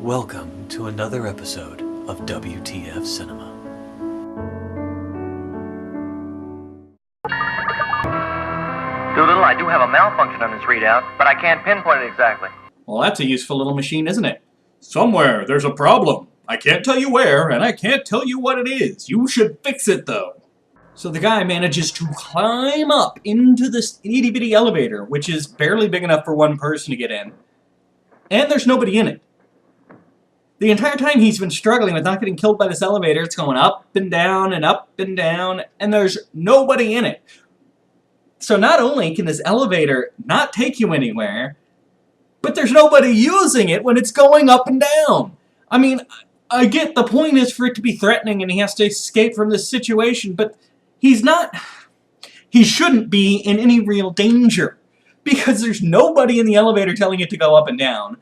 Welcome to another episode of WTF Cinema. Doolittle, I do have a malfunction on this readout, but I can't pinpoint it exactly. Well, that's a useful little machine, isn't it? Somewhere there's a problem. I can't tell you where, and I can't tell you what it is. You should fix it, though. So the guy manages to climb up into this itty-bitty elevator, which is barely big enough for one person to get in. And there's nobody in it. The entire time he's been struggling with not getting killed by this elevator, it's going up and down and up and down, and there's nobody in it. So not only can this elevator not take you anywhere, but there's nobody using it when it's going up and down. I mean, I get the point is for it to be threatening and he has to escape from this situation, but he shouldn't be in any real danger because there's nobody in the elevator telling it to go up and down,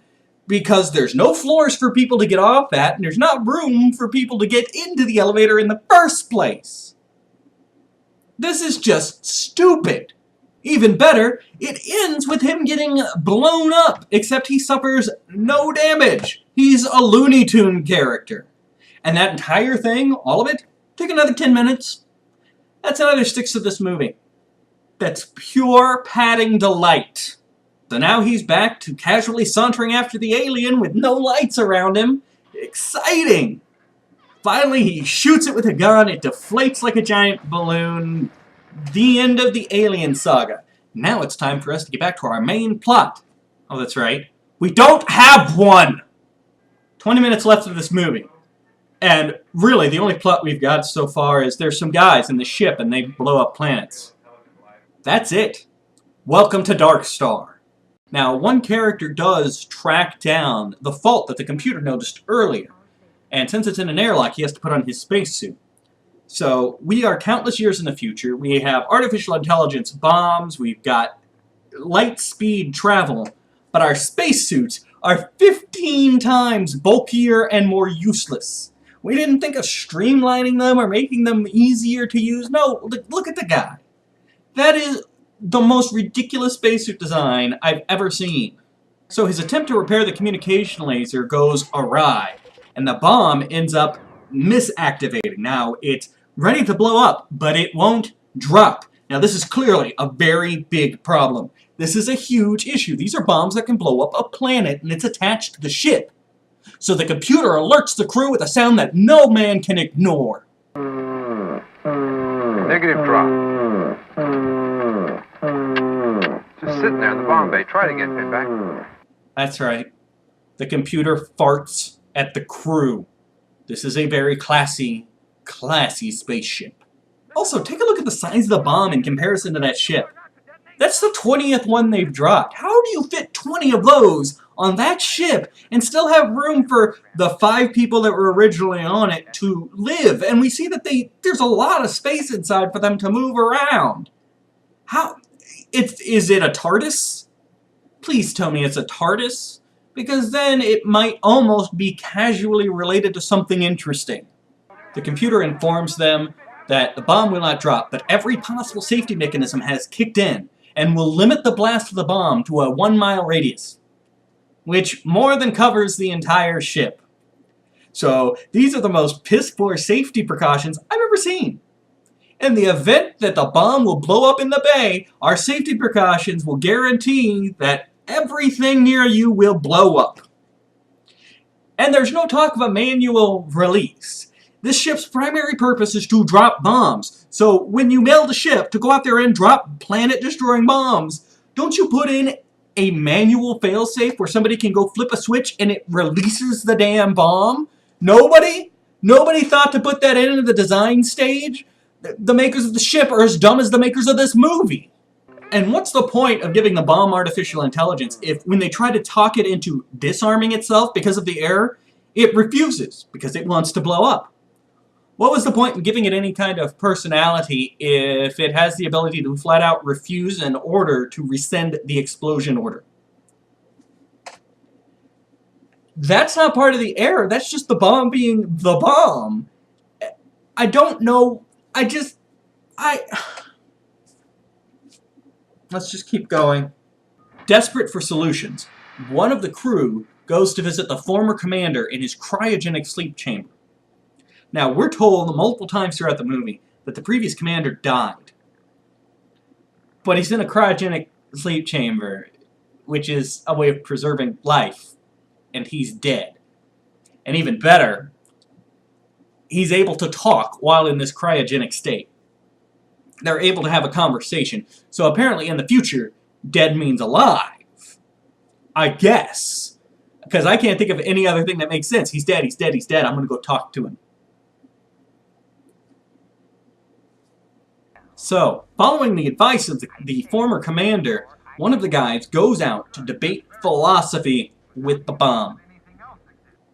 because there's no floors for people to get off at, and there's not room for people to get into the elevator in the first place. This is just stupid. Even better, it ends with him getting blown up, except he suffers no damage. He's a Looney Tune character. And that entire thing, all of it, took another 10 minutes. That's another 6 of this movie. That's pure padding delight. So now he's back to casually sauntering after the alien with no lights around him. Exciting! Finally, he shoots it with a gun, it deflates like a giant balloon. The end of the alien saga. Now it's time for us to get back to our main plot. Oh, that's right. We don't have one! 20 minutes left of this movie. And really, the only plot we've got so far is there's some guys in the ship and they blow up planets. That's it. Welcome to Dark Star. Now, one character does track down the fault that the computer noticed earlier. And since it's in an airlock, he has to put on his spacesuit. So, we are countless years in the future. We have artificial intelligence bombs, we've got light speed travel, but our spacesuits are 15 times bulkier and more useless. We didn't think of streamlining them or making them easier to use. No, look at the guy. That is the most ridiculous spacesuit design I've ever seen. So his attempt to repair the communication laser goes awry, and the bomb ends up misactivating. Now, it's ready to blow up, but it won't drop. Now, this is clearly a very big problem. This is a huge issue. These are bombs that can blow up a planet, and it's attached to the ship. So the computer alerts the crew with a sound that no man can ignore. Negative drop. Just sitting there in the bomb bay. Try it again, Pinback. That's right. The computer farts at the crew. This is a very classy spaceship. Also, take a look at the size of the bomb in comparison to that ship. That's the 20th one they've dropped. How do you fit 20 of those on that ship and still have room for the 5 people that were originally on it to live? And we see that there's a lot of space inside for them to move around. Is it a TARDIS? Please tell me it's a TARDIS, because then it might almost be casually related to something interesting. The computer informs them that the bomb will not drop, but every possible safety mechanism has kicked in and will limit the blast of the bomb to a 1-mile radius, which more than covers the entire ship. So these are the most piss-poor safety precautions I've ever seen. In the event that the bomb will blow up in the bay, our safety precautions will guarantee that everything near you will blow up. And there's no talk of a manual release. This ship's primary purpose is to drop bombs. So when you build a ship to go out there and drop planet-destroying bombs, don't you put in a manual failsafe where somebody can go flip a switch and it releases the damn bomb? Nobody? Nobody thought to put that into the design stage? The makers of the ship are as dumb as the makers of this movie. And what's the point of giving the bomb artificial intelligence if when they try to talk it into disarming itself because of the error, it refuses because it wants to blow up? What was the point in giving it any kind of personality if it has the ability to flat out refuse an order to rescind the explosion order? That's not part of the error. That's just the bomb being the bomb. I don't know. Let's just keep going. Desperate for solutions, one of the crew goes to visit the former commander in his cryogenic sleep chamber. Now, we're told multiple times throughout the movie that the previous commander died. But he's in a cryogenic sleep chamber, which is a way of preserving life, and he's dead. And even better, he's able to talk while in this cryogenic state. They're able to have a conversation. So apparently in the future, dead means alive. I guess. Because I can't think of any other thing that makes sense. He's dead, he's dead, he's dead. I'm going to go talk to him. So, following the advice of the former commander, one of the guys goes out to debate philosophy with the bomb.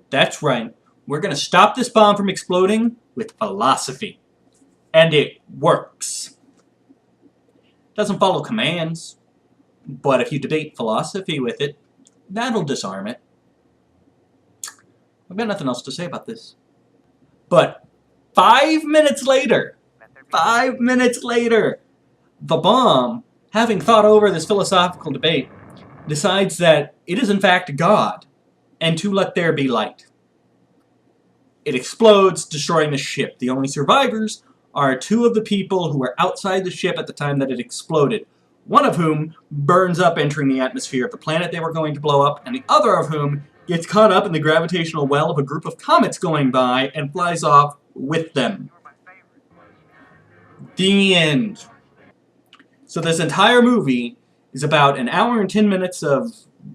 That's right. We're going to stop this bomb from exploding with philosophy. And it works. Doesn't follow commands. But if you debate philosophy with it, that'll disarm it. I've got nothing else to say about this. But 5 minutes later, the bomb, having thought over this philosophical debate, decides that it is in fact God, and to let there be light. It explodes, destroying the ship. The only survivors are two of the people who were outside the ship at the time that it exploded, one of whom burns up entering the atmosphere of the planet they were going to blow up, and the other of whom gets caught up in the gravitational well of a group of comets going by and flies off with them. The end. So this entire movie is about an hour and 10 minutes of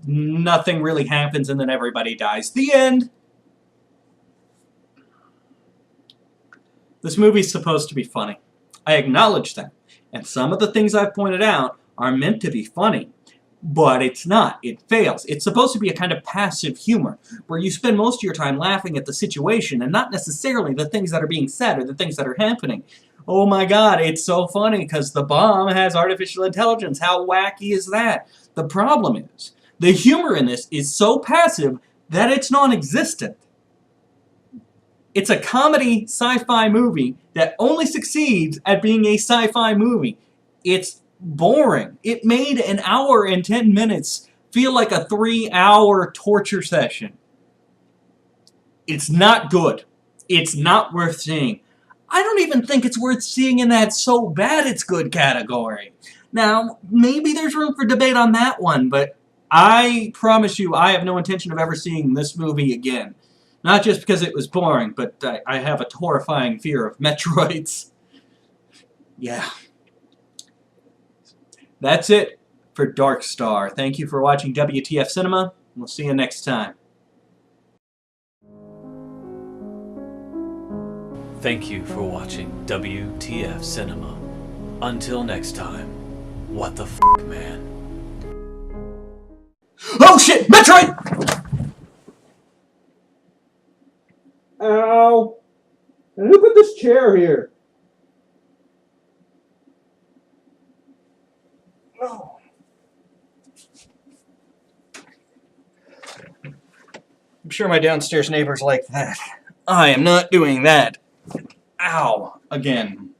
nothing really happens and then everybody dies. The end. This movie's supposed to be funny. I acknowledge that. And some of the things I've pointed out are meant to be funny. But it's not. It fails. It's supposed to be a kind of passive humor, where you spend most of your time laughing at the situation and not necessarily the things that are being said or the things that are happening. Oh my god, it's so funny because the bomb has artificial intelligence. How wacky is that? The problem is, the humor in this is so passive that it's non-existent. It's a comedy sci-fi movie that only succeeds at being a sci-fi movie. It's boring. It made an hour and 10 minutes feel like a 3-hour torture session. It's not good. It's not worth seeing. I don't even think it's worth seeing in that so bad it's good category. Now, maybe there's room for debate on that one, but I promise you I have no intention of ever seeing this movie again. Not just because it was boring, but I have a horrifying fear of Metroids. Yeah. That's it for Dark Star. Thank you for watching WTF Cinema. We'll see you next time. Thank you for watching WTF Cinema. Until next time, what the f***, man? Oh shit! Metroid! Ow! And who put this chair here? Oh. I'm sure my downstairs neighbors like that. I am not doing that. Ow. Again.